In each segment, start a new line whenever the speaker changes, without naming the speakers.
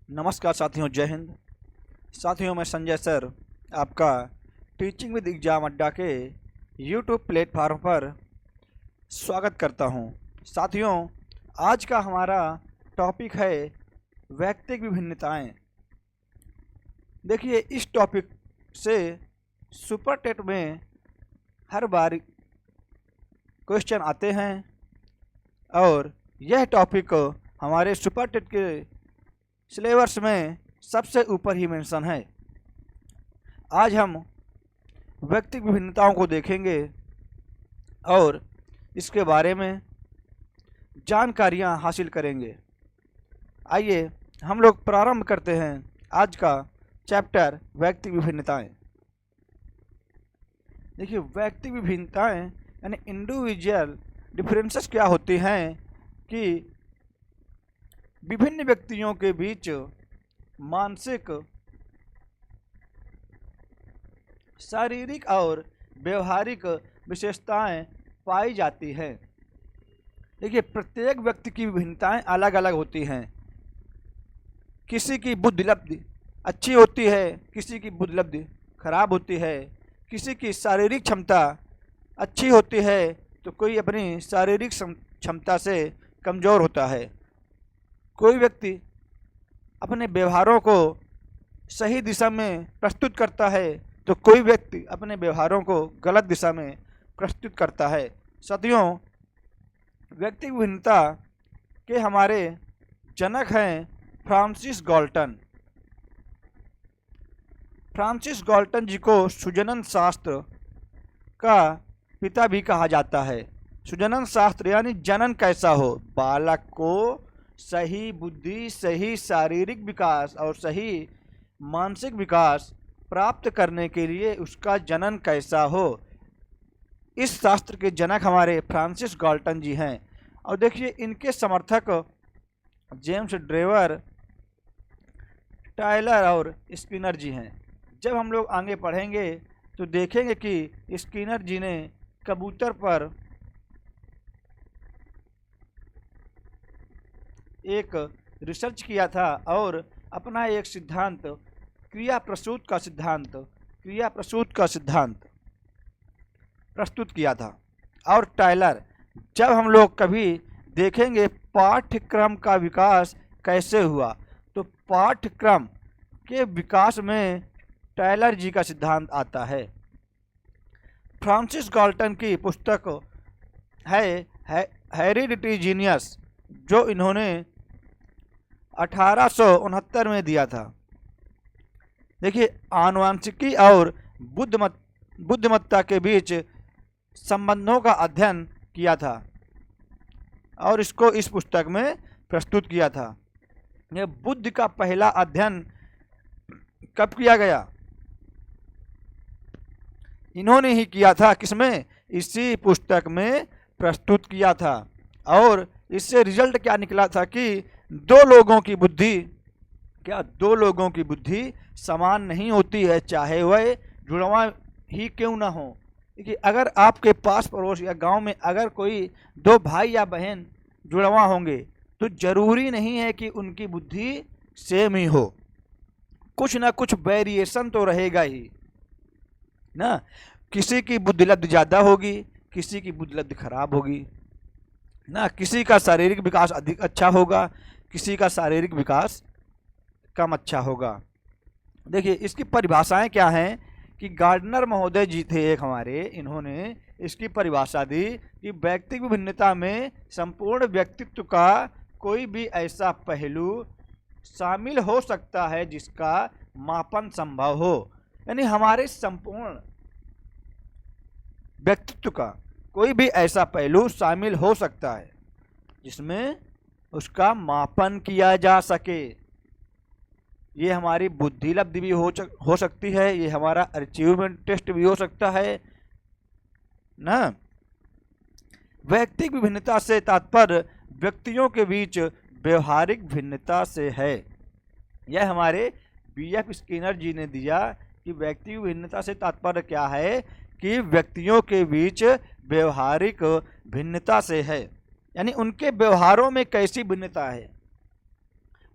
नमस्कार साथियों, जय हिंद। साथियों, मैं संजय सर आपका टीचिंग विद एग्जाम अड्डा के यूट्यूब प्लेटफार्म पर स्वागत करता हूं। साथियों, आज का हमारा टॉपिक है व्यक्तिगत विभिन्नताएं। देखिए, इस टॉपिक से सुपर टेट में हर बार क्वेश्चन आते हैं और यह टॉपिक हमारे सुपर टेट के सिलेबस में सबसे ऊपर ही मेंशन है। आज हम व्यक्तिगत विभिन्नताओं को देखेंगे और इसके बारे में जानकारियां हासिल करेंगे। आइए हम लोग प्रारंभ करते हैं आज का चैप्टर व्यक्तिगत विभिन्नताएं। देखिए, व्यक्तिगत विभिन्नताएं यानी इंडिविजुअल डिफरेंसेस क्या होती हैं कि विभिन्न व्यक्तियों के बीच मानसिक, शारीरिक और व्यवहारिक विशेषताएं पाई जाती हैं। देखिए, प्रत्येक व्यक्ति की विभिन्नताएं अलग अलग होती हैं। किसी की बुद्धिलब्धि अच्छी होती है, किसी की बुद्धिलब्धि खराब होती है। किसी की शारीरिक क्षमता अच्छी होती है तो कोई अपनी शारीरिक क्षमता से कमज़ोर होता है। कोई व्यक्ति अपने व्यवहारों को सही दिशा में प्रस्तुत करता है तो कोई व्यक्ति अपने व्यवहारों को गलत दिशा में प्रस्तुत करता है। साथियों, व्यक्तिगत विभिन्नता के हमारे जनक हैं फ्रांसिस गाल्टन। फ्रांसिस गाल्टन जी को सुजनन शास्त्र का पिता भी कहा जाता है। सुजनन शास्त्र यानी जनन कैसा हो, बालक को सही बुद्धि, सही शारीरिक विकास और सही मानसिक विकास प्राप्त करने के लिए उसका जनन कैसा हो, इस शास्त्र के जनक हमारे फ्रांसिस गाल्टन जी हैं। और देखिए, इनके समर्थक जेम्स ड्रेवर, टायलर और स्किनर जी हैं। जब हम लोग आगे पढ़ेंगे तो देखेंगे कि स्किनर जी ने कबूतर पर एक रिसर्च किया था और अपना एक सिद्धांत क्रिया प्रसूत का सिद्धांत प्रस्तुत किया था। और टायलर, जब हम लोग कभी देखेंगे पाठ्यक्रम का विकास कैसे हुआ, तो पाठ्यक्रम के विकास में टायलर जी का सिद्धांत आता है। फ्रांसिस गाल्टन की पुस्तक है हेरिडिटी जीनियस, जो इन्होंने 1869 में दिया था। देखिए, आनुवंशिकी और बुद्धिमत्ता के बीच संबंधों का अध्ययन किया था और इसको इस पुस्तक में प्रस्तुत किया था। यह बुद्धि का पहला अध्ययन कब किया गया? इन्होंने ही किया था। किसमें? इसी पुस्तक में प्रस्तुत किया था। और इससे रिजल्ट क्या निकला था कि दो लोगों की बुद्धि समान नहीं होती है, चाहे वह जुड़वा ही क्यों ना हो। देखिए, अगर आपके पास पड़ोस या गांव में अगर कोई दो भाई या बहन जुड़वा होंगे तो जरूरी नहीं है कि उनकी बुद्धि सेम ही हो, कुछ ना कुछ वेरिएशन तो रहेगा ही ना। किसी की बुद्धिलब्धि ज़्यादा होगी, किसी की बुद्धिलब्धि खराब होगी ना। किसी का शारीरिक विकास अधिक अच्छा होगा, किसी का शारीरिक विकास कम अच्छा होगा। देखिए, इसकी परिभाषाएं क्या हैं कि गार्डनर महोदय जी थे एक हमारे, इन्होंने इसकी परिभाषा दी कि व्यक्तिगत विभिन्नता में संपूर्ण व्यक्तित्व का कोई भी ऐसा पहलू शामिल हो सकता है जिसका मापन संभव हो। यानी हमारे संपूर्ण व्यक्तित्व का कोई भी ऐसा पहलू शामिल हो सकता है जिसमें उसका मापन किया जा सके। ये हमारी बुद्धिलब्धि भी हो सकती है, ये हमारा अचीवमेंट टेस्ट भी हो सकता है ना। व्यक्तिगत विभिन्नता से तात्पर्य व्यक्तियों के बीच व्यवहारिक भिन्नता से है। यह हमारे बीएफ स्किनर जी ने दिया कि व्यक्तिगत भिन्नता से तात्पर्य क्या है कि व्यक्तियों के बीच व्यवहारिक भिन्नता से है, यानी उनके व्यवहारों में कैसी भिन्नता है,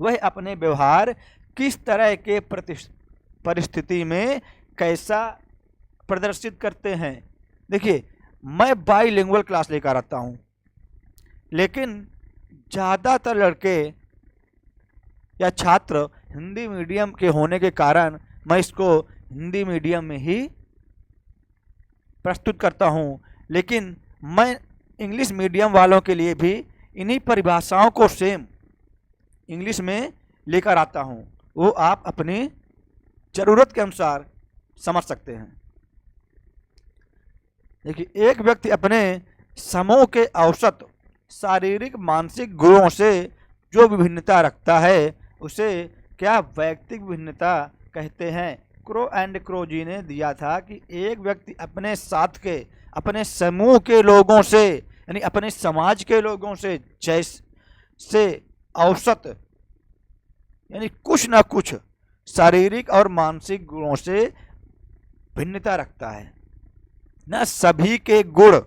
वह अपने व्यवहार किस तरह के परिस्थिति में कैसा प्रदर्शित करते हैं। देखिए, मैं बाईलिंगुअल क्लास लेकर आता हूँ, लेकिन ज़्यादातर लड़के या छात्र हिंदी मीडियम के होने के कारण मैं इसको हिंदी मीडियम में ही प्रस्तुत करता हूँ। लेकिन मैं इंग्लिश मीडियम वालों के लिए भी इन्हीं परिभाषाओं को सेम इंग्लिश में लेकर आता हूँ, वो आप अपनी ज़रूरत के अनुसार समझ सकते हैं। देखिए, एक व्यक्ति अपने समूह के औसत शारीरिक मानसिक गुणों से जो विभिन्नता रखता है उसे क्या वैयक्तिक भिन्नता कहते हैं। क्रो एंड क्रो जी ने दिया था कि एक व्यक्ति अपने साथ के अपने समूह के लोगों से यानी अपने समाज के लोगों से जैसे औसत यानी कुछ ना कुछ शारीरिक और मानसिक गुणों से भिन्नता रखता है। न सभी के गुण,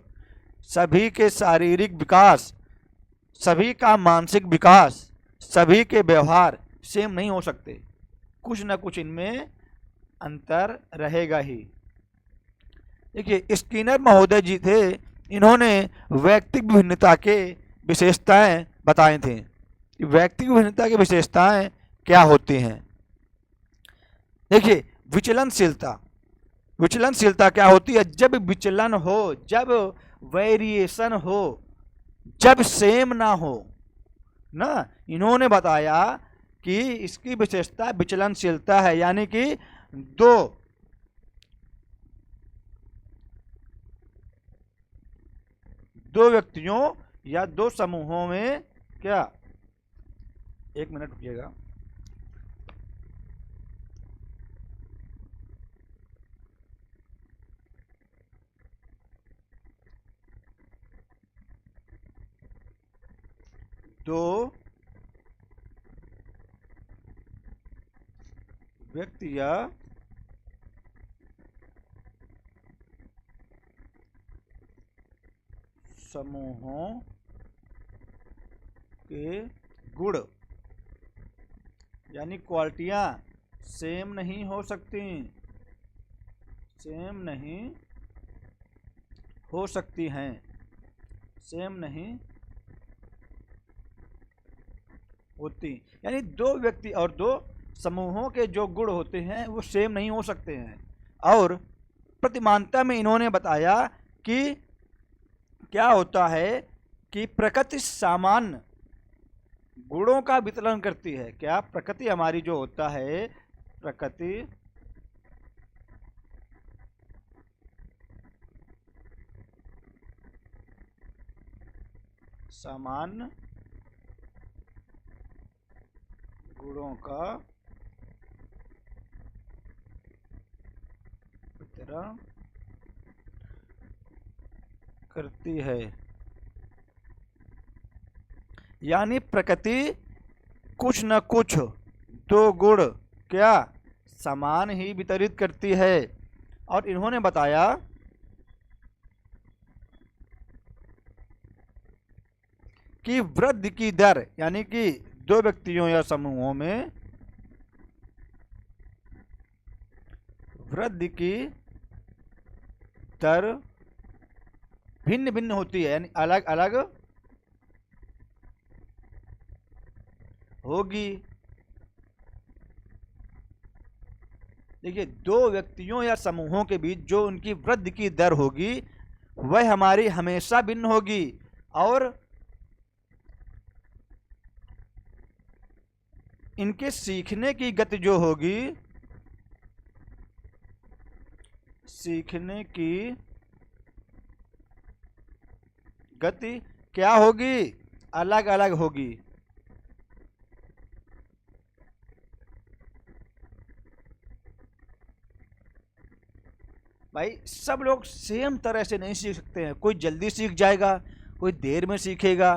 सभी के शारीरिक विकास, सभी का मानसिक विकास, सभी के व्यवहार सेम नहीं हो सकते, कुछ न कुछ इनमें अंतर रहेगा ही। देखिए, स्किनर महोदय जी थे, इन्होंने वैयक्तिक भिन्नता के विशेषताएं बताए थे। वैयक्तिक भिन्नता की विशेषताएं क्या होती हैं। देखिए, विचलनशीलता, विचलनशीलता क्या होती है। जब विचलन हो, जब वेरिएशन हो, जब सेम ना हो ना, इन्होंने बताया कि इसकी विशेषता विचलनशीलता है, यानी कि दो व्यक्तियों या दो समूहों में क्या, एक मिनट रुकिएगा, दो व्यक्ति या समूहों के गुण यानी क्वालिटियां सेम नहीं हो सकती, सेम नहीं हो सकती हैं, सेम नहीं होती। यानी दो व्यक्ति और दो समूहों के जो गुण होते हैं वो सेम नहीं हो सकते हैं। और प्रतिमानता में इन्होंने बताया कि क्या होता है कि प्रकृति सामान्य गुणों का वितरण करती है। क्या, प्रकृति हमारी जो होता है, प्रकृति सामान्य गुणों का वितरण करती है। यानी प्रकृति कुछ न कुछ दो गुण क्या समान ही वितरित करती है। और इन्होंने बताया कि वृद्धि की दर, यानी कि दो व्यक्तियों या समूहों में वृद्धि की दर भिन्न भिन्न होती है, यानी अलग अलग होगी। देखिए, दो व्यक्तियों या समूहों के बीच जो उनकी वृद्धि की दर होगी वह हमारी हमेशा भिन्न होगी, और इनके सीखने की गति जो होगी, सीखने की गति क्या होगी, अलग अलग होगी। भाई, सब लोग सेम तरह से नहीं सीख सकते हैं। कोई जल्दी सीख जाएगा, कोई देर में सीखेगा,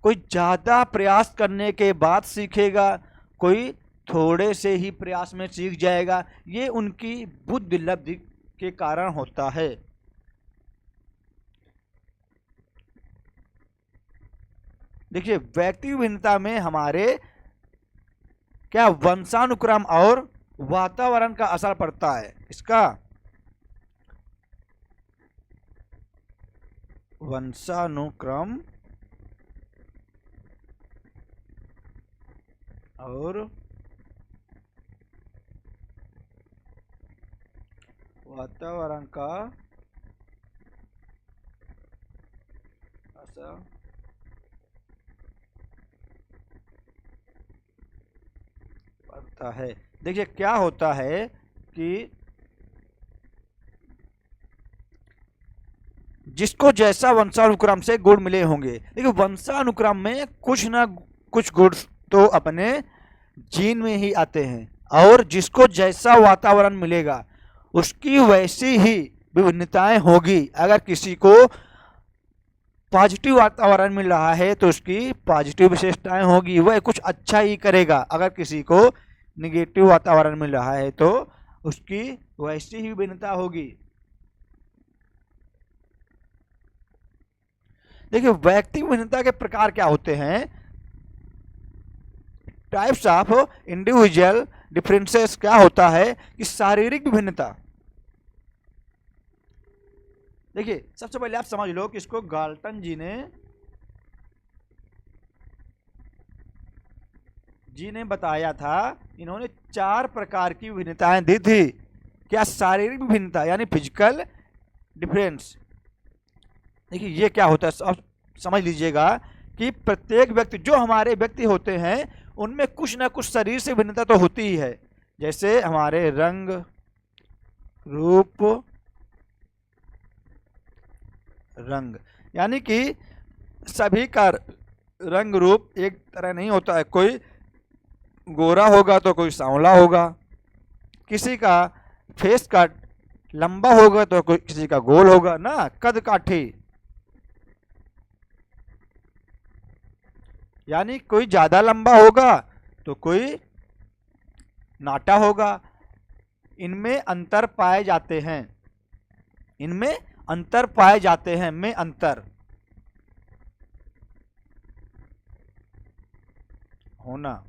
कोई ज़्यादा प्रयास करने के बाद सीखेगा, कोई थोड़े से ही प्रयास में सीख जाएगा। ये उनकी बुद्धि लब्धि के कारण होता है। देखिए, व्यक्ति भिन्नता में हमारे क्या वंशानुक्रम और वातावरण का असर पड़ता है? इसका वंशानुक्रम और वातावरण का असर पड़ता है। देखिए क्या होता है कि जिसको जैसा वंशानुक्रम से गुण मिले होंगे, देखिए वंशानुक्रम में कुछ ना कुछ गुण तो अपने जीन में ही आते हैं, और जिसको जैसा वातावरण मिलेगा उसकी वैसी ही विभिन्नताएं होगी। अगर किसी को पॉजिटिव वातावरण मिल रहा है तो उसकी पॉजिटिव विशेषताएं होगी, वह कुछ अच्छा ही करेगा। अगर किसी को निगेटिव वातावरण मिल रहा है तो उसकी वैसी ही विभिन्नता होगी। देखिए व्यक्ति विभिन्नता के प्रकार क्या होते हैं? टाइप्स ऑफ इंडिविजुअल डिफरेंसेस क्या होता है कि शारीरिक विभिन्नता। देखिए सबसे पहले आप समझ लो कि इसको गाल्टन जी ने बताया था। इन्होंने 4 प्रकार की विभिन्नताएं दी थी। क्या? शारीरिक विभिन्नता यानी फिजिकल डिफरेंस। देखिए ये क्या होता है, अब समझ लीजिएगा कि प्रत्येक व्यक्ति, जो हमारे व्यक्ति होते हैं उनमें कुछ ना कुछ शरीर से भिन्नता तो होती ही है। जैसे हमारे रंग, रूप, रंग, यानी कि सभी का रंग रूप एक तरह नहीं होता है। कोई गोरा होगा तो कोई सांवला होगा, किसी का फेस कट लंबा होगा तो कोई किसी का गोल होगा ना, कद काठी, यानी कोई ज्यादा लंबा होगा तो कोई नाटा होगा। इनमें अंतर पाए जाते हैं, इनमें अंतर पाए जाते हैं, में अंतर होना।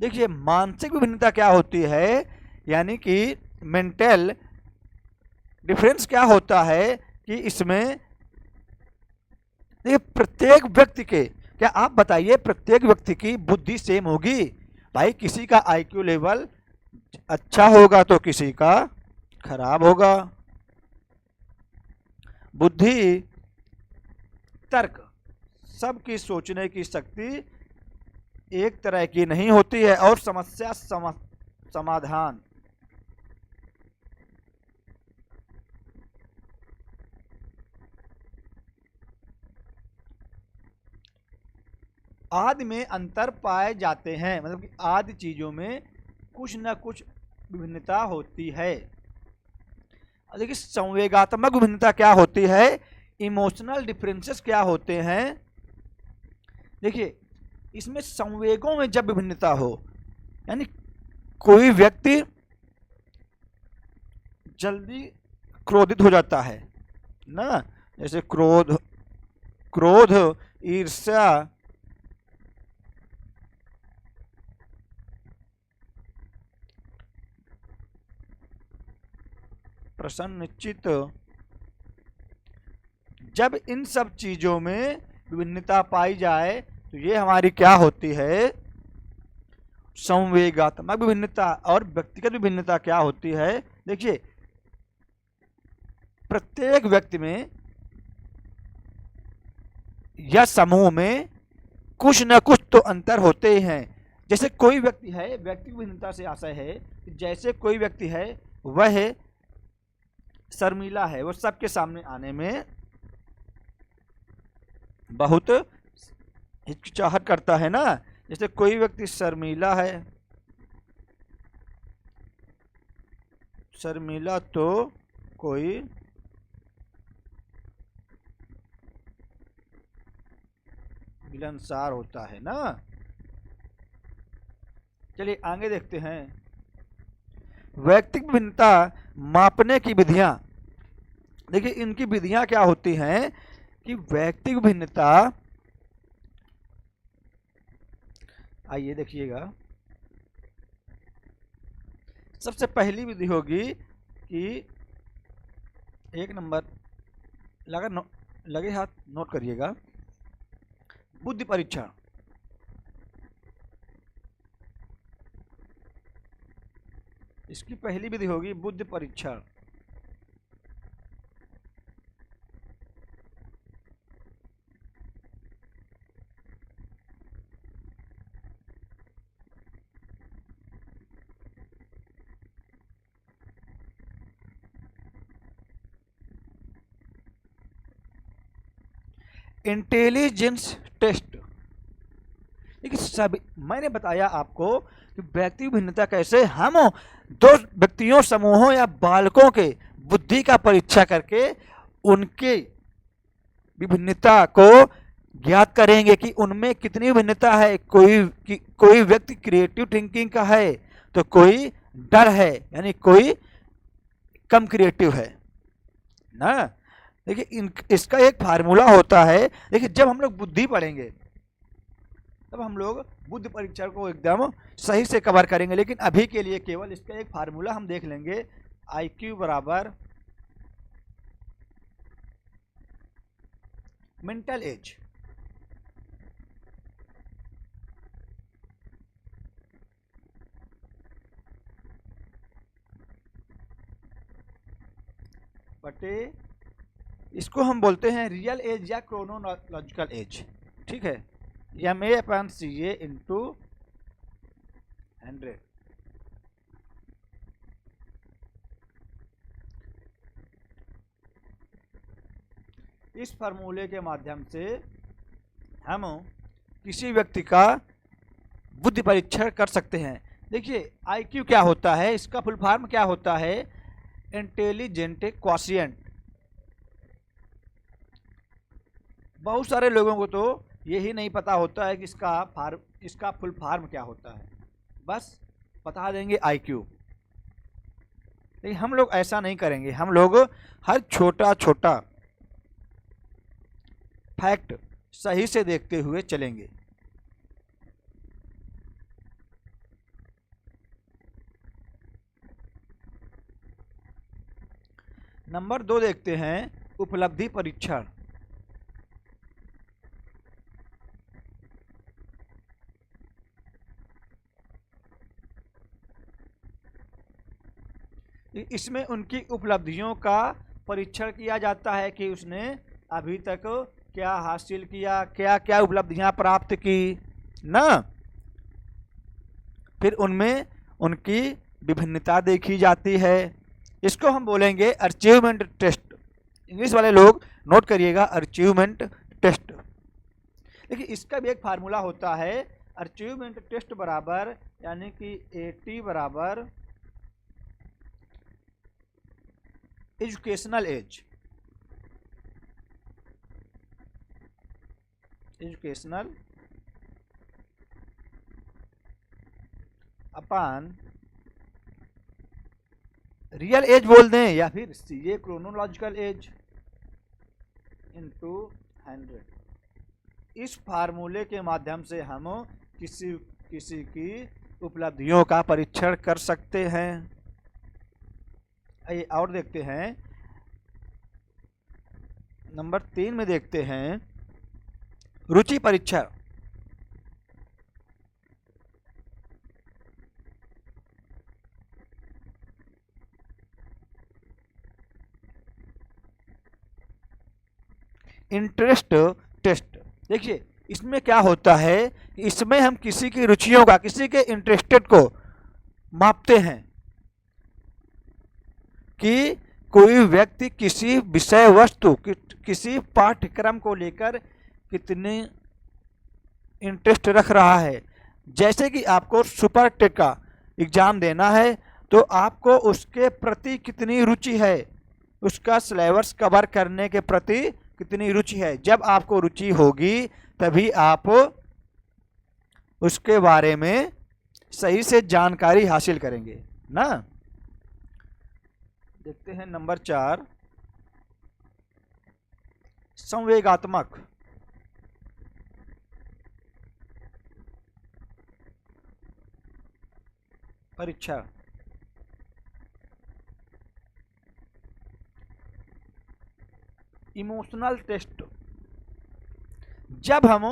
देखिए मानसिक विभिन्नता क्या होती है, यानी कि मेंटल डिफरेंस क्या होता है कि इसमें देखिए प्रत्येक व्यक्ति के, क्या आप बताइए प्रत्येक व्यक्ति की बुद्धि सेम होगी? भाई किसी का आईक्यू लेवल अच्छा होगा तो किसी का खराब होगा। बुद्धि, तर्क, सबकी सोचने की शक्ति एक तरह की नहीं होती है, और समस्या समाधान आदि में अंतर पाए जाते हैं। मतलब कि आदि चीजों में कुछ न कुछ विभिन्नता होती है। देखिए संवेगात्मक विभिन्नता क्या होती है, इमोशनल डिफरेंसेस क्या होते हैं। देखिए इसमें संवेगों में जब विभिन्नता हो, यानी कोई व्यक्ति जल्दी क्रोधित हो जाता है ना, जैसे क्रोध, ईर्ष्या, प्रसन्न चित्त, जब इन सब चीजों में विभिन्नता पाई जाए तो ये हमारी क्या होती है, संवेगात्मक विभिन्नता। और व्यक्तिगत विभिन्नता क्या होती है? देखिए प्रत्येक व्यक्ति में या समूह में कुछ न कुछ तो अंतर होते ही हैं। जैसे कोई व्यक्ति है, व्यक्तिगत विभिन्नता से आशय है जैसे कोई व्यक्ति है वह शर्मीला है, वो सबके सामने आने में बहुत हिचकिचाहट करता है ना। जैसे कोई व्यक्ति शर्मीला है, शर्मीला तो कोई मिलनसार होता है ना। चलिए आगे देखते हैं। व्यक्तिगत भिन्नता मापने की विधियां। देखिए इनकी विधियां क्या होती हैं कि व्यक्तिगत भिन्नता आइए देखिएगा, सबसे पहली विधि होगी कि एक नंबर लगे हाथ नोट करिएगा, बुद्धि परीक्षण। इसकी पहली विधि होगी बुद्धि परीक्षण। Intelligence test. देखिए सभी, मैंने बताया आपको कि व्यक्ति भिन्नता कैसे हम दो व्यक्तियों, समूहों या बालकों के बुद्धि का परीक्षा करके उनके विभिन्नता को ज्ञात करेंगे कि उनमें कितनी भिन्नता है। कोई व्यक्ति क्रिएटिव थिंकिंग का है तो कोई डर है, यानी कोई कम क्रिएटिव है ना। देखिए इसका एक फार्मूला होता है। देखिए जब हम लोग बुद्धि पढ़ेंगे तब हम लोग बुद्धि परीक्षण को एकदम सही से कवर करेंगे, लेकिन अभी के लिए केवल इसका एक फार्मूला हम देख लेंगे। IQ बराबर मेंटल एज। बटे इसको हम बोलते हैं रियल एज या क्रोनोलॉजिकल एज, ठीक है। MA/CA into 100। इस फार्मूले के माध्यम से हम किसी व्यक्ति का बुद्धि परीक्षण कर सकते हैं। देखिए IQ क्या होता है, इसका फुल फॉर्म क्या होता है, इंटेलिजेंट क्वोशिएंट। बहुत सारे लोगों को तो यही नहीं पता होता है कि इसका फुल फॉर्म क्या होता है, बस बता देंगे IQ। लेकिन हम लोग ऐसा नहीं करेंगे, हम लोग हर छोटा छोटा फैक्ट सही से देखते हुए चलेंगे। नंबर 2 देखते हैं, उपलब्धि परीक्षण। इसमें उनकी उपलब्धियों का परीक्षण किया जाता है कि उसने अभी तक क्या हासिल किया, क्या क्या उपलब्धियां प्राप्त की ना। फिर उनमें उनकी विभिन्नता देखी जाती है। इसको हम बोलेंगे अचीवमेंट टेस्ट। इंग्लिश वाले लोग नोट करिएगा, अचीवमेंट टेस्ट। देखिए इसका भी एक फार्मूला होता है, अचीवमेंट टेस्ट बराबर यानी कि AT बराबर एजुकेशनल एज। एजुकेशनल अपन रियल एज बोल दें या फिर CA क्रोनोलॉजिकल एज इंटू 100। इस फार्मूले के माध्यम से हम किसी की उपलब्धियों का परीक्षण कर सकते हैं। आइए और देखते हैं, नंबर 3 में देखते हैं रुचि परीक्षण। Interest test. देखिए इसमें क्या होता है, इसमें हम किसी की रुचियों का, किसी के इंटरेस्टेड को मापते हैं कि कोई व्यक्ति किसी विषय वस्तु किसी पाठ्यक्रम को लेकर कितने इंटरेस्ट रख रहा है। जैसे कि आपको सुपर टेट का एग्जाम देना है तो आपको उसके प्रति कितनी रुचि है, उसका सिलेबस कवर करने के प्रति कितनी रुचि है। जब आपको रुचि होगी तभी आप उसके बारे में सही से जानकारी हासिल करेंगे ना। देखते हैं नंबर 4, संवेगात्मक। परीक्षा। इमोशनल टेस्ट, जब हम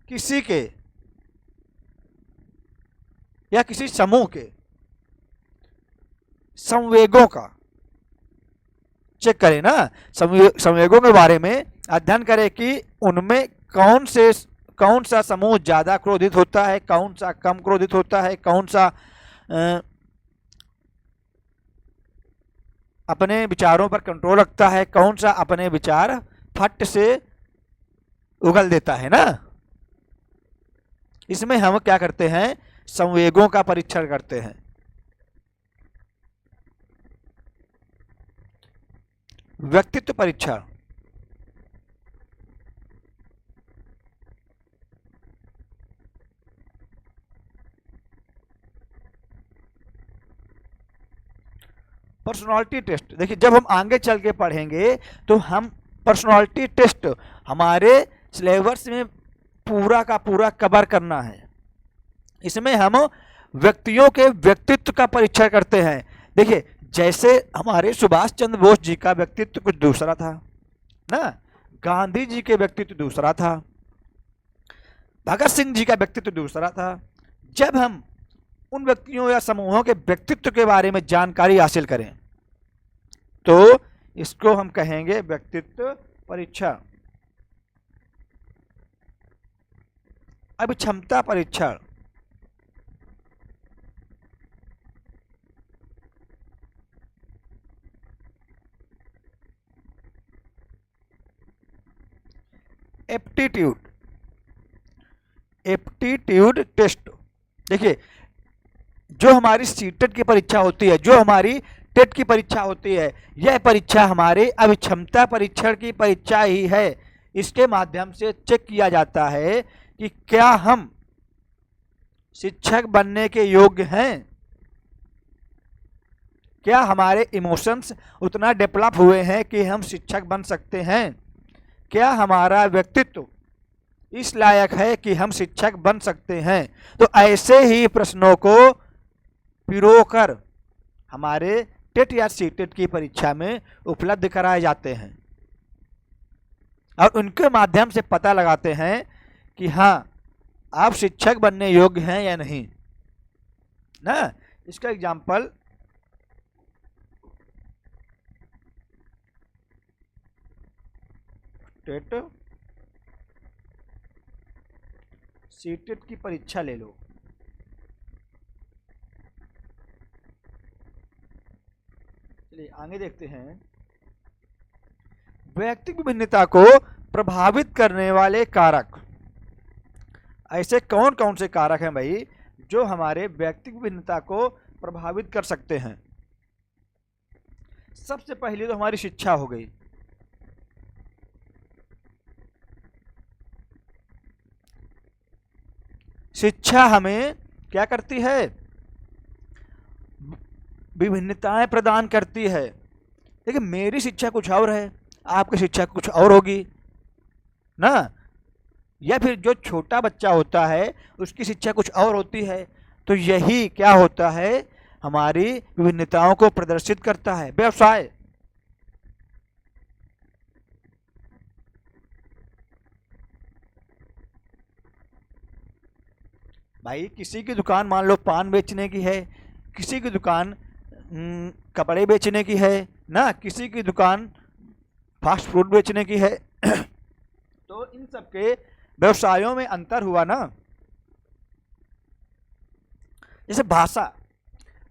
किसी के या किसी समूह के संवेगों का चेक करें ना, संवेगों के बारे में अध्ययन करें कि उनमें कौन सा समूह ज़्यादा क्रोधित होता है, कौन सा कम क्रोधित होता है, कौन सा अपने विचारों पर कंट्रोल रखता है, कौन सा अपने विचार फट से उगल देता है ना। इसमें हम क्या करते हैं, संवेगों का परीक्षण करते हैं। व्यक्तित्व परीक्षण, पर्सनालिटी टेस्ट। देखिए, जब हम आगे चल के पढ़ेंगे तो हम पर्सनालिटी टेस्ट हमारे सिलेबस में पूरा का पूरा कवर करना है। इसमें हम व्यक्तियों के व्यक्तित्व का परीक्षण करते हैं। देखिए, जैसे हमारे सुभाष चंद्र बोस जी का व्यक्तित्व कुछ दूसरा था ना, गांधी जी के व्यक्तित्व दूसरा था, भगत सिंह जी का व्यक्तित्व दूसरा था। जब हम उन व्यक्तियों या समूहों के व्यक्तित्व के बारे में जानकारी हासिल करें तो इसको हम कहेंगे व्यक्तित्व परीक्षा। अब क्षमता परीक्षण, एप्टीट्यूड टेस्ट। देखिए, जो हमारी सीटेट की परीक्षा होती है, जो हमारी टेट की परीक्षा होती है, यह परीक्षा हमारे अभिक्षमता परीक्षण की परीक्षा ही है। इसके माध्यम से चेक किया जाता है कि क्या हम शिक्षक बनने के योग्य हैं, क्या हमारे इमोशंस उतना डेवलप हुए हैं कि हम शिक्षक बन सकते हैं, क्या हमारा व्यक्तित्व इस लायक है कि हम शिक्षक बन सकते हैं। तो ऐसे ही प्रश्नों को पिरोकर हमारे टेट या सीटेट की परीक्षा में उपलब्ध कराए जाते हैं और उनके माध्यम से पता लगाते हैं कि हाँ, आप शिक्षक बनने योग्य हैं या नहीं ना। इसका एग्जाम्पल टेट सीटेट की परीक्षा ले लो। चलिए आगे देखते हैं। व्यक्तिगत विभिन्नता को प्रभावित करने वाले कारक, ऐसे कौन कौन से कारक हैं भाई जो हमारे व्यक्तिगत विभिन्नता को प्रभावित कर सकते हैं। सबसे पहले तो हमारी शिक्षा हो गई। शिक्षा हमें क्या करती है, विभिन्नताएं प्रदान करती है। देखिए, मेरी शिक्षा कुछ और है, आपकी शिक्षा कुछ और होगी ना, या फिर जो छोटा बच्चा होता है उसकी शिक्षा कुछ और होती है। तो यही क्या होता है, हमारी विभिन्नताओं को प्रदर्शित करता है। व्यवसाय, भाई किसी की दुकान मान लो पान बेचने की है, किसी की दुकान कपड़े बेचने की है ना, किसी की दुकान फास्ट फूड बेचने की है तो इन सब के व्यवसायों में अंतर हुआ ना। जैसे भाषा,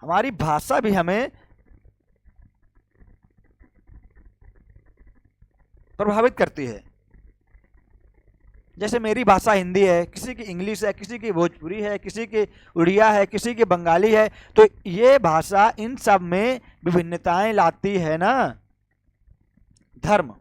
हमारी भाषा भी हमें प्रभावित करती है। जैसे मेरी भाषा हिंदी है, किसी की इंग्लिश है, किसी की भोजपुरी है, किसी की उड़िया है, किसी की बंगाली है। तो ये भाषा इन सब में विभिन्नताएं लाती है ना। धर्म,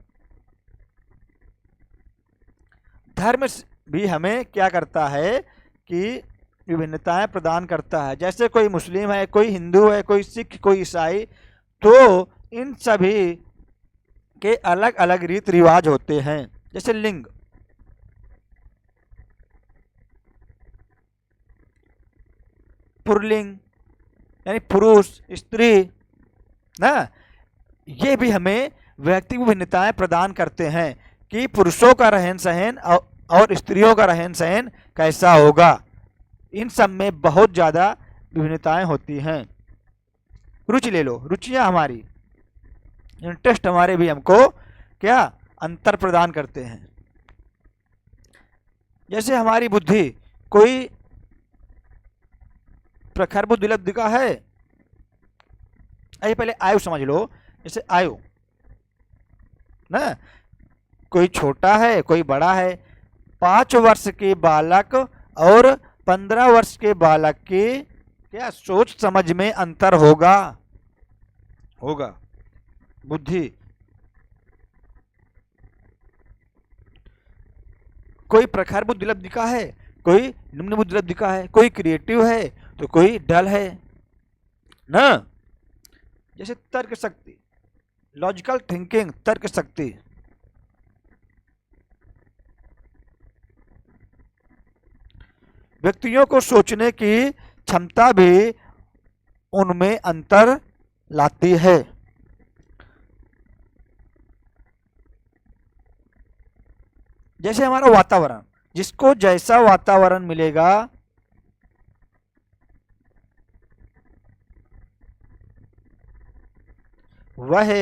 धर्म भी हमें क्या करता है कि विभिन्नताएं प्रदान करता है। जैसे कोई मुस्लिम है, कोई हिंदू है, कोई सिख, कोई ईसाई, तो इन सभी के अलग अलग रीति रिवाज होते हैं। जैसे लिंग, पुल्लिंग यानी पुरुष स्त्री ना, ये भी हमें व्यक्तिगत भिन्नताएं प्रदान करते हैं कि पुरुषों का रहन सहन और स्त्रियों का रहन सहन कैसा होगा। इन सब में बहुत ज़्यादा विभिन्नताएं होती हैं। रुचि ले लो, रुचियां हमारी, इंटरेस्ट हमारे भी हमको क्या अंतर प्रदान करते हैं। जैसे हमारी बुद्धि, कोई प्रखर बुद्धि उपलब्धि का है। आइए पहले आयु समझ लो। जैसे आयु ना, कोई छोटा है कोई बड़ा है। 5 वर्ष के बालक और 15 वर्ष के बालक की क्या सोच समझ में अंतर होगा, होगा बुद्धि। कोई प्रखर बुद्धि उपलब्धि का है, कोई निम्न बुद्धि उपलब्धि का है, कोई क्रिएटिव है तो कोई डल है ना। जैसे तर्क शक्ति, लॉजिकल थिंकिंग, तर्क शक्ति। व्यक्तियों को सोचने की क्षमता भी उनमें अंतर लाती है। जैसे हमारा वातावरण, जिसको जैसा वातावरण मिलेगा वह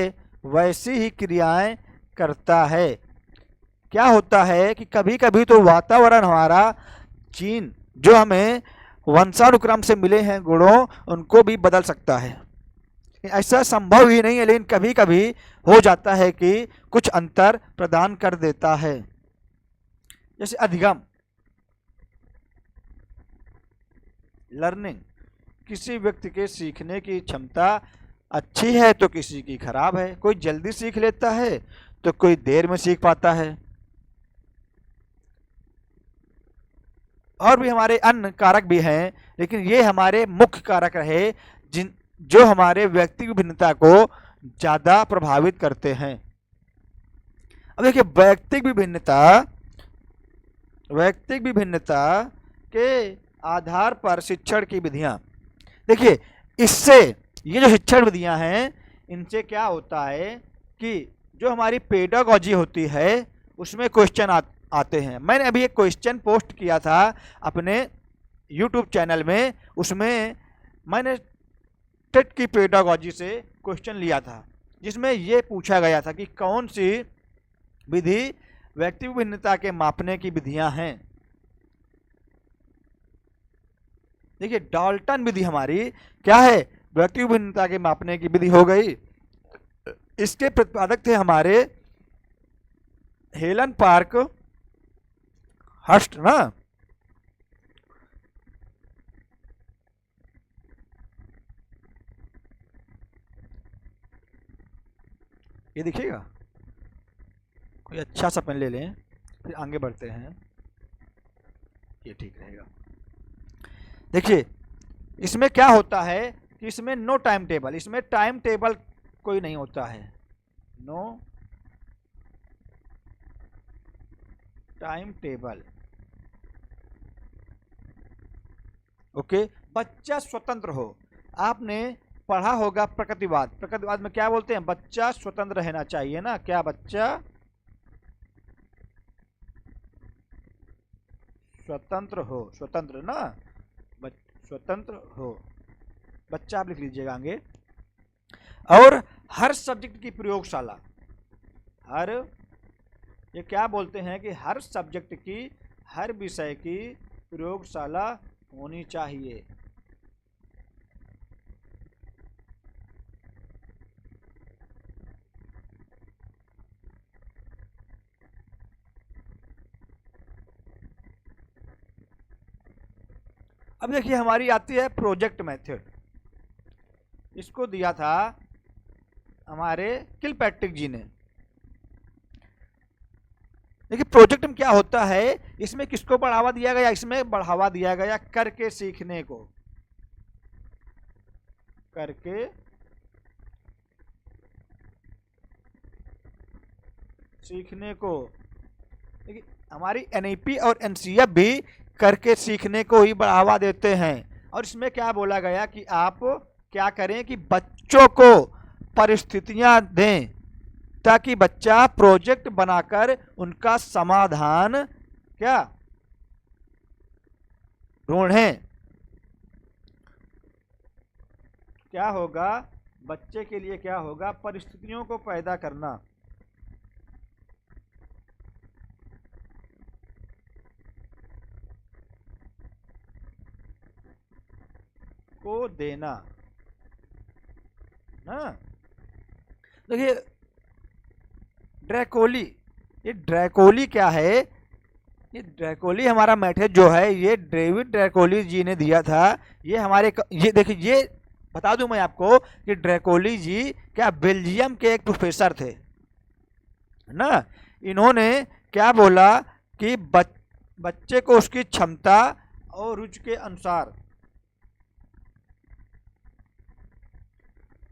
वैसी ही क्रियाएं करता है। क्या होता है कि कभी कभी तो वातावरण हमारा जीन जो हमें वंशानुक्रम से मिले हैं गुणों, उनको भी बदल सकता है। ऐसा संभव ही नहीं है, लेकिन कभी कभी हो जाता है कि कुछ अंतर प्रदान कर देता है। जैसे अधिगम, लर्निंग, किसी व्यक्ति के सीखने की क्षमता अच्छी है तो किसी की खराब है। कोई जल्दी सीख लेता है तो कोई देर में सीख पाता है। और भी हमारे अन्य कारक भी हैं, लेकिन ये हमारे मुख्य कारक रहे जो हमारे व्यक्तिगत भिन्नता को ज़्यादा प्रभावित करते हैं। अब देखिए, व्यक्तिगत विभिन्नता के आधार पर शिक्षण की विधियां। देखिए, इससे ये जो शिक्षण विधियां हैं, इनसे क्या होता है कि जो हमारी पेडागॉजी होती है उसमें क्वेश्चन आते हैं। मैंने अभी एक क्वेश्चन पोस्ट किया था अपने यूट्यूब चैनल में, उसमें मैंने टेट की पेडागॉजी से क्वेश्चन लिया था, जिसमें ये पूछा गया था कि कौन सी विधि व्यक्तिगत भिन्नता के मापने की विधियां हैं। देखिए, डाल्टन विधि हमारी क्या है, व्यक्तिगत भिन्नता के मापने की विधि हो गई। इसके प्रतिपादक थे हमारे हेलन पार्क हर्स्ट ना। ये देखिएगा, कोई अच्छा सा पेन ले लें, फिर आगे बढ़ते हैं, ये ठीक रहेगा। देखिए, इसमें क्या होता है कि इसमें नो टाइम टेबल, इसमें टाइम टेबल कोई नहीं होता है, नो टाइम टेबल। ओके, बच्चा स्वतंत्र हो। आपने पढ़ा होगा प्रकृतिवाद। प्रकृतिवाद में क्या बोलते हैं, बच्चा स्वतंत्र रहना चाहिए ना। क्या, बच्चा स्वतंत्र हो, स्वतंत्र ना, स्वतंत्र हो, बच्चा आप लिख लीजिएगा आगे। और हर सब्जेक्ट की प्रयोगशाला, ये क्या बोलते हैं कि हर सब्जेक्ट की, हर विषय की प्रयोगशाला होनी चाहिए। अब देखिए, हमारी आती है प्रोजेक्ट मेथड। इसको दिया था हमारे किलपैट्रिक जी ने। देखिए, प्रोजेक्ट में क्या होता है, इसमें किसको बढ़ावा दिया गया, इसमें बढ़ावा दिया गया करके सीखने को, करके सीखने को। देखिए, हमारी एनईपी और एनसीएफ भी करके सीखने को ही बढ़ावा देते हैं। और इसमें क्या बोला गया कि आप क्या करें कि बच्चों को परिस्थितियां दें ताकि बच्चा प्रोजेक्ट बनाकर उनका समाधान क्या ढूंढें। क्या होगा बच्चे के लिए, क्या होगा, परिस्थितियों को पैदा करना, को देना ना। देखिए ड्रैकोली, ये ड्रैकोली क्या है, ये ड्रैकोली हमारा मैथड जो है ये डेविड ड्रैकोली जी ने दिया था। ये हमारे ये देखिए, ये बता दूं मैं आपको कि ड्रैकोली जी क्या बेल्जियम के एक प्रोफेसर थे ना। इन्होंने क्या बोला कि बच्चे को उसकी क्षमता और रुचि के अनुसार,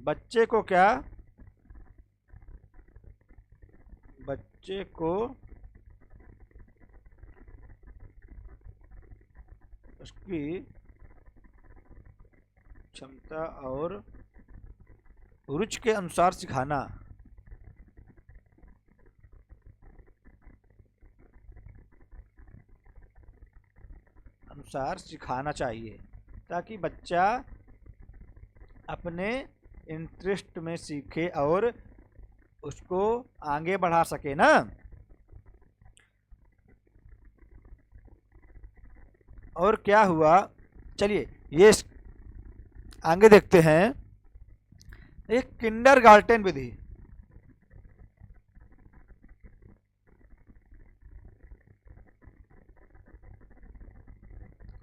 बच्चे को क्या, बच्चे को उसकी क्षमता और रुचि के अनुसार सिखाना, अनुसार सिखाना चाहिए ताकि बच्चा अपने इंटरेस्ट में सीखे और उसको आगे बढ़ा सके ना। और क्या हुआ, चलिए ये आगे देखते हैं। एक किंडरगार्टन विधि,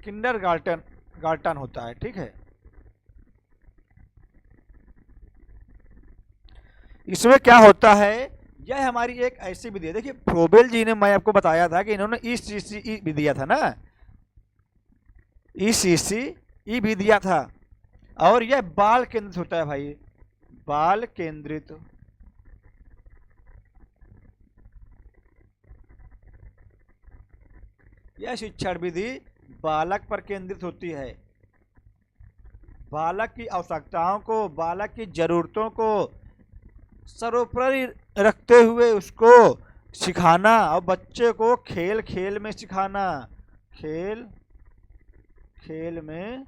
किंडरगार्टन गार्टन होता है, ठीक है। इसमें क्या होता है, यह हमारी एक ऐसी विधि है। देखिए फ्रोबेल जी ने, मैं आपको बताया था कि इन्होंने ECCE भी दिया था ना, ECCE भी दिया था। और यह बाल केंद्रित होता है भाई, बाल केंद्रित, यह शिक्षण विधि बालक पर केंद्रित होती है। बालक की आवश्यकताओं को, बालक की जरूरतों को सर्वोपरि रखते हुए उसको सिखाना और बच्चे को खेल खेल में सिखाना, खेल खेल में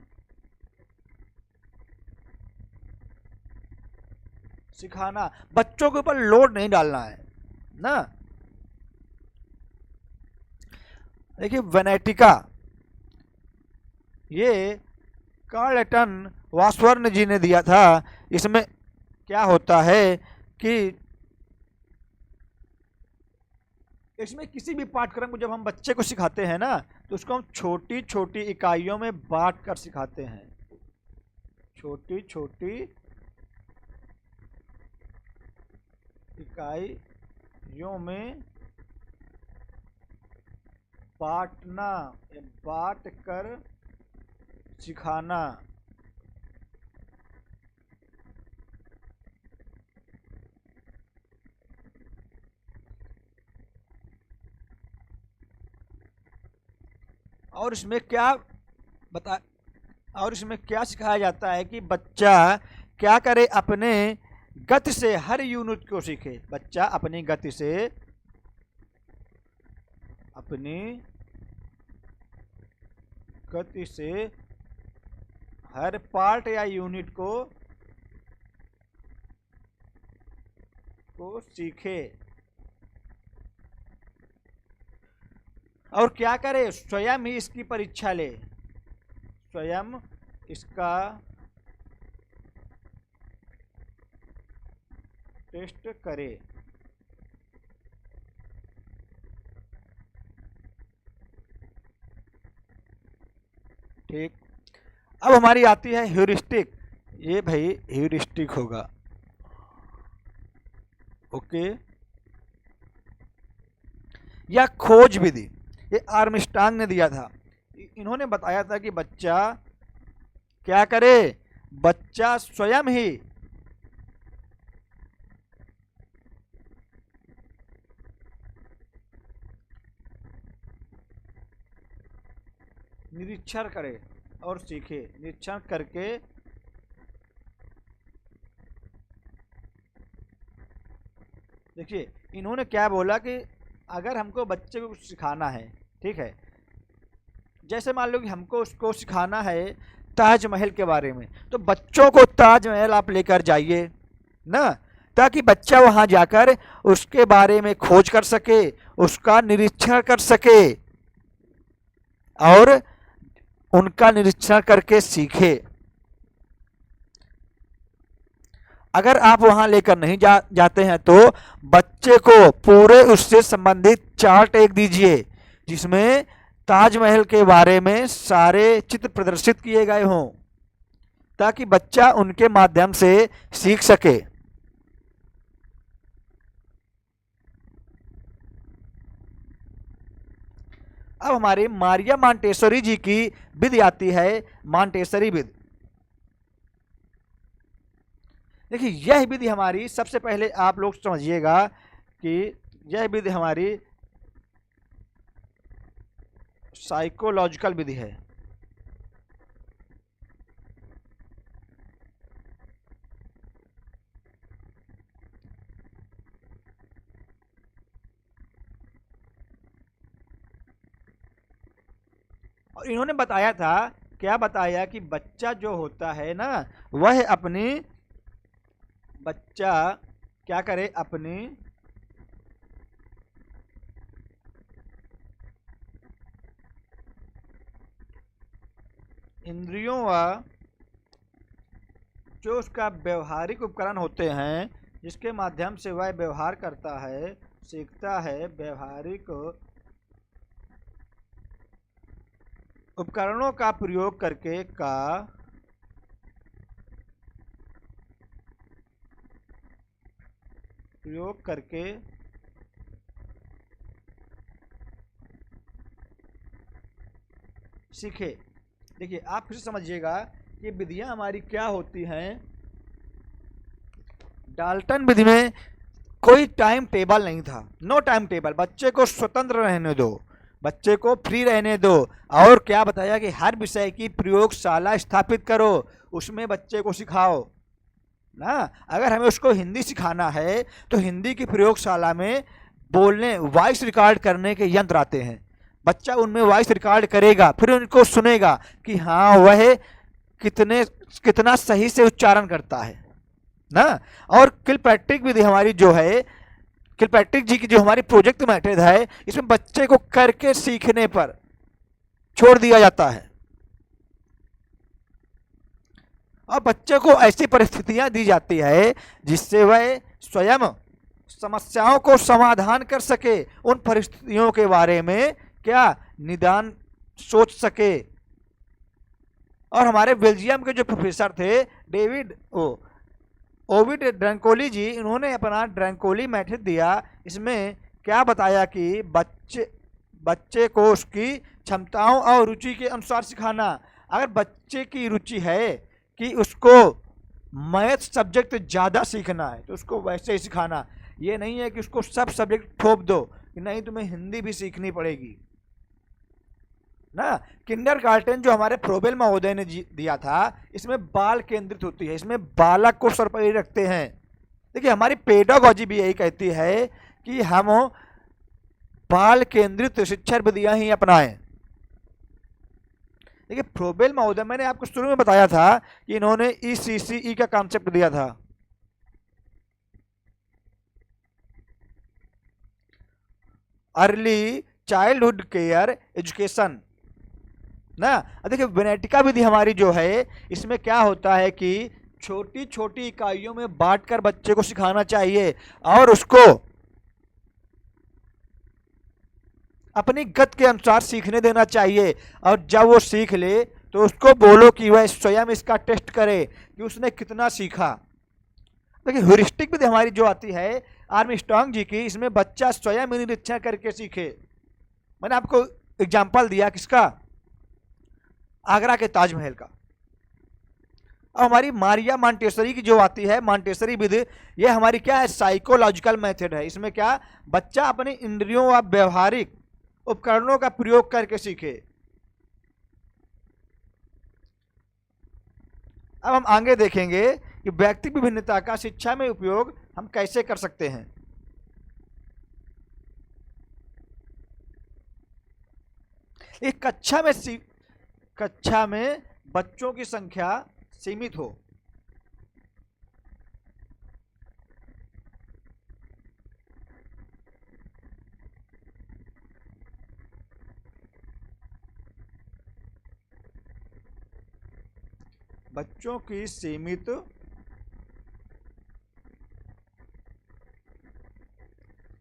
सिखाना, बच्चों के ऊपर लोड नहीं डालना है ना। देखिए वेनेटिका, ये कार्लटन वासवर्न जी ने दिया था। इसमें क्या होता है कि इसमें किसी भी पाठ्यक्रम को जब हम बच्चे को सिखाते हैं ना, तो उसको हम छोटी छोटी इकाइयों में बांट कर सिखाते हैं, छोटी छोटी इकाइयों में बांटना, बांट कर सिखाना। और इसमें क्या बता, और इसमें क्या सिखाया जाता है कि बच्चा क्या करे, अपने गति से हर यूनिट को सीखे। बच्चा अपनी गति से, अपनी गति से हर पार्ट या यूनिट को सीखे। और क्या करे, स्वयं ही इसकी परीक्षा ले, स्वयं इसका टेस्ट करे। ठीक, अब हमारी आती है ह्यूरिस्टिक। ये भाई ह्यूरिस्टिक होगा, ओके। या खोज विधि, ये आर्मस्ट्रांग ने दिया था। इन्होंने बताया था कि बच्चा क्या करे, बच्चा स्वयं ही निरीक्षण करे, और सीखे। निरीक्षण करके देखिए इन्होंने क्या बोला कि अगर हमको बच्चे को कुछ सिखाना है, ठीक है, जैसे मान लो कि हमको उसको सिखाना है ताजमहल के बारे में, तो बच्चों को ताजमहल आप लेकर जाइए ना, ताकि बच्चा वहां जाकर उसके बारे में खोज कर सके, उसका निरीक्षण कर सके और उनका निरीक्षण करके सीखे। अगर आप वहां लेकर नहीं जाते हैं तो बच्चे को पूरे उससे संबंधित चार्ट एक दीजिए जिसमें ताजमहल के बारे में सारे चित्र प्रदर्शित किए गए हों, ताकि बच्चा उनके माध्यम से सीख सके। अब हमारी मारिया मॉन्टेसरी जी की विधि आती है, मॉन्टेसरी विधि। देखिए यह विधि हमारी, सबसे पहले आप लोग समझिएगा कि यह विधि हमारी साइकोलॉजिकल विधि है। और इन्होंने बताया था, क्या बताया कि बच्चा जो होता है ना, वह अपनी, बच्चा क्या करे, अपनी इंद्रियों व जो उसका व्यवहारिक उपकरण होते हैं जिसके माध्यम से वह व्यवहार करता है, सीखता है, व्यवहारिक उपकरणों का प्रयोग करके सीखे। देखिए आप फिर समझिएगा ये विधियां हमारी क्या होती हैं। डाल्टन विधि में कोई टाइम टेबल नहीं था, नो टाइम टेबल, बच्चे को स्वतंत्र रहने दो, बच्चे को फ्री रहने दो। और क्या बताया कि हर विषय की प्रयोगशाला स्थापित करो, उसमें बच्चे को सिखाओ ना। अगर हमें उसको हिंदी सिखाना है तो हिंदी की प्रयोगशाला में बोलने, वॉइस रिकॉर्ड करने के यंत्र आते हैं, बच्चा उनमें वॉइस रिकॉर्ड करेगा, फिर उनको सुनेगा कि हाँ वह कितना सही से उच्चारण करता है ना। और किलपैट्रिक विधि हमारी जो है, किलपैट्रिक जी की जो हमारी प्रोजेक्ट मेथड है, इसमें बच्चे को करके सीखने पर छोड़ दिया जाता है और बच्चे को ऐसी परिस्थितियां दी जाती है जिससे वह स्वयं समस्याओं को समाधान कर सके, उन परिस्थितियों के बारे में क्या निदान सोच सके। और हमारे बेल्जियम के जो प्रोफेसर थे ओविड ड्रैंकोली जी, इन्होंने अपना ड्रैंकोली मेथड दिया। इसमें क्या बताया कि बच्चे को उसकी क्षमताओं और रुचि के अनुसार सिखाना। अगर बच्चे की रुचि है कि उसको मैथ सब्जेक्ट ज़्यादा सीखना है तो उसको वैसे ही सिखाना, ये नहीं है कि उसको सब सब्जेक्ट थोप दो कि नहीं तुम्हें हिंदी भी सीखनी पड़ेगी ना। किंडरगार्टन जो हमारे फ्रोबेल महोदय ने दिया था, इसमें बाल केंद्रित होती है, इसमें बालक को सर्वोपरि रखते हैं। देखिए हमारी पेडागॉजी भी यही कहती है कि हम बाल केंद्रित शिक्षा विधियां ही अपनाएं। देखिए फ्रोबेल महोदय, मैंने आपको शुरू में बताया था कि इन्होंने ECCE का कॉन्सेप्ट दिया था, अर्ली चाइल्डहुड केयर एजुकेशन ना। देखिए वेनेटिका विधि हमारी जो है, इसमें क्या होता है कि छोटी छोटी इकाइयों में बांटकर बच्चे को सिखाना चाहिए और उसको अपनी गति के अनुसार सीखने देना चाहिए। और जब वो सीख ले तो उसको बोलो कि वह स्वयं इसका टेस्ट करे कि उसने कितना सीखा। देखिए ह्यूरिस्टिक विधि हमारी जो आती है आर्मस्ट्रांग जी की, इसमें बच्चा स्वयं निरीक्षण करके सीखे। मैंने आपको एग्जाम्पल दिया किसका, आगरा के ताजमहल का। अब हमारी मारिया मॉन्टेसरी की जो आती है मॉन्टेसरी विधि, ये हमारी क्या है, साइकोलॉजिकल मेथड है। इसमें क्या, बच्चा अपनी इंद्रियों व व्यवहारिक उपकरणों का प्रयोग करके सीखे। अब हम आगे देखेंगे कि व्यक्ति विभिन्नता का शिक्षा में उपयोग हम कैसे कर सकते हैं। एक कक्षा में बच्चों की संख्या सीमित हो। बच्चों की सीमित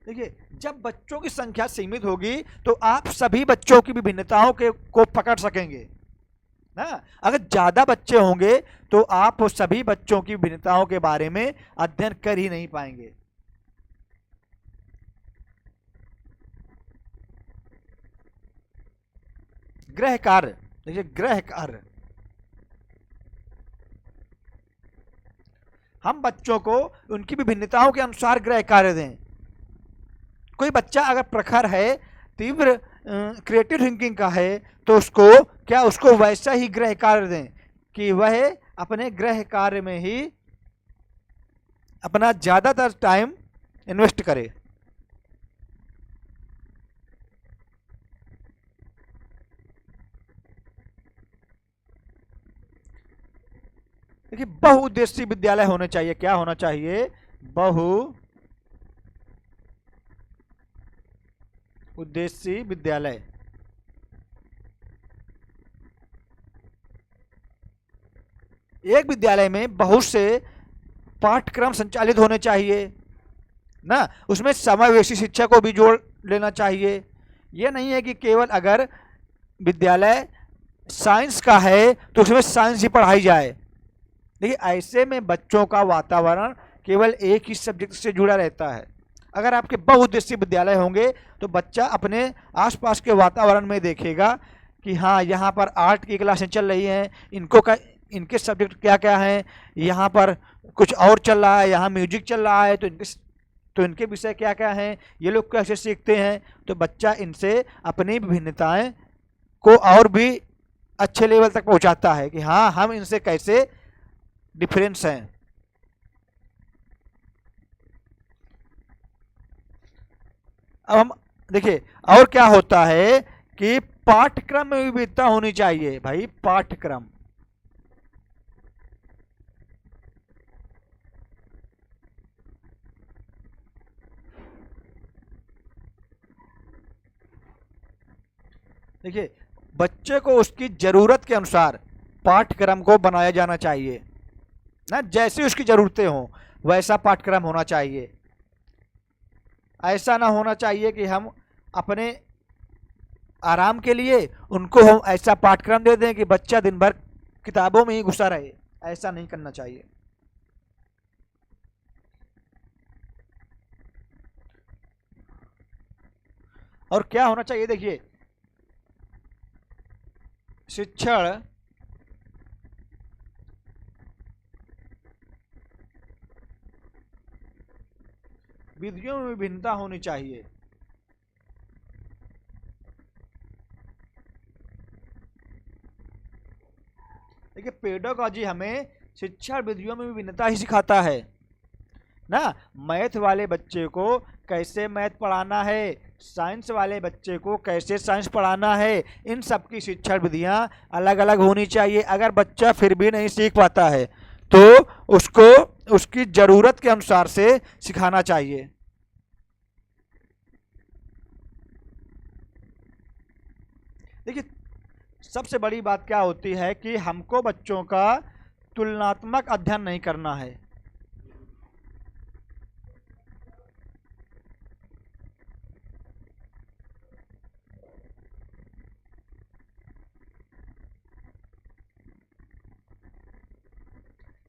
देखिए, जब बच्चों की संख्या सीमित होगी तो आप सभी बच्चों की विभिन्नताओं के को पकड़ सकेंगे ना। अगर ज्यादा बच्चे होंगे तो आप सभी बच्चों की विभिन्नताओं के बारे में अध्ययन कर ही नहीं पाएंगे। गृह कार्य देखिए, गृह कार्य हम बच्चों को उनकी विभिन्नताओं के अनुसार गृह कार्य दें। कोई बच्चा अगर प्रखर है, तीव्र क्रिएटिव थिंकिंग का है, तो उसको वैसा ही गृह कार्य दें कि वह अपने गृह कार्य में ही अपना ज्यादातर टाइम इन्वेस्ट करे। देखिए, बहुउद्देशीय विद्यालय होने चाहिए। क्या होना चाहिए? बहुउद्देशीय विद्यालय। एक विद्यालय में बहुत से पाठ्यक्रम संचालित होने चाहिए ना। उसमें समावेशी शिक्षा को भी जोड़ लेना चाहिए। यह नहीं है कि केवल अगर विद्यालय साइंस का है तो उसमें साइंस ही पढ़ाई जाए। देखिए, ऐसे में बच्चों का वातावरण केवल एक ही सब्जेक्ट से जुड़ा रहता है। अगर आपके बहुउद्देशीय विद्यालय होंगे तो बच्चा अपने आसपास के वातावरण में देखेगा कि हाँ, यहाँ पर आर्ट की क्लासें चल रही हैं, इनके सब्जेक्ट क्या क्या हैं, यहाँ पर कुछ और चल रहा है, यहाँ म्यूजिक चल रहा है, तो इनके विषय क्या क्या हैं, ये लोग कैसे सीखते हैं। तो बच्चा इनसे अपनी विभिन्नताएं को और भी अच्छे लेवल तक पहुँचाता है कि हाँ, हम इनसे कैसे डिफरेंस हैं। अब हम देखिए, और क्या होता है कि पाठ्यक्रम में विविधता होनी चाहिए। भाई, पाठ्यक्रम देखिए, बच्चे को उसकी जरूरत के अनुसार पाठ्यक्रम को बनाया जाना चाहिए ना। जैसी उसकी जरूरतें हों वैसा पाठ्यक्रम होना चाहिए। ऐसा ना होना चाहिए कि हम अपने आराम के लिए उनको हम ऐसा पाठ्यक्रम दे दें कि बच्चा दिन भर किताबों में ही घुसा रहे। ऐसा नहीं करना चाहिए। और क्या होना चाहिए? देखिए, शिक्षण विधियों में भिन्नता होनी चाहिए। देखिए, पेडागॉजी हमें शिक्षा विधियों में भिन्नता ही सिखाता है ना। मैथ वाले बच्चे को कैसे मैथ पढ़ाना है, साइंस वाले बच्चे को कैसे साइंस पढ़ाना है, इन सब की शिक्षा विधियां अलग अलग होनी चाहिए। अगर बच्चा फिर भी नहीं सीख पाता है तो उसको उसकी ज़रूरत के अनुसार से सिखाना चाहिए। देखिए, सबसे बड़ी बात क्या होती है कि हमको बच्चों का तुलनात्मक अध्ययन नहीं करना है।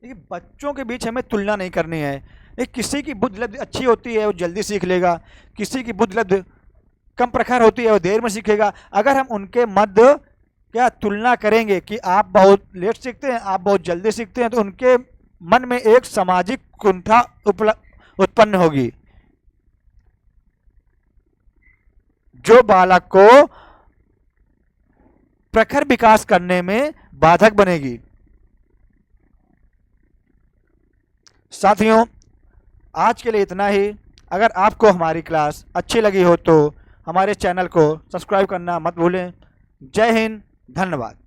देखिए, बच्चों के बीच हमें तुलना नहीं करनी है। किसी की बुद्धि लब्धि अच्छी होती है वो जल्दी सीख लेगा, किसी की बुद्धि लब्धि कम प्रखर होती है वो देर में सीखेगा। अगर हम उनके मध्य क्या तुलना करेंगे कि आप बहुत लेट सीखते हैं, आप बहुत जल्दी सीखते हैं, तो उनके मन में एक सामाजिक कुंठा उत्पन्न होगी जो बालक को प्रखर विकास करने में बाधक बनेगी। साथियों, आज के लिए इतना ही। अगर आपको हमारी क्लास अच्छी लगी हो तो हमारे चैनल को सब्सक्राइब करना मत भूलें। जय हिंद, धन्यवाद।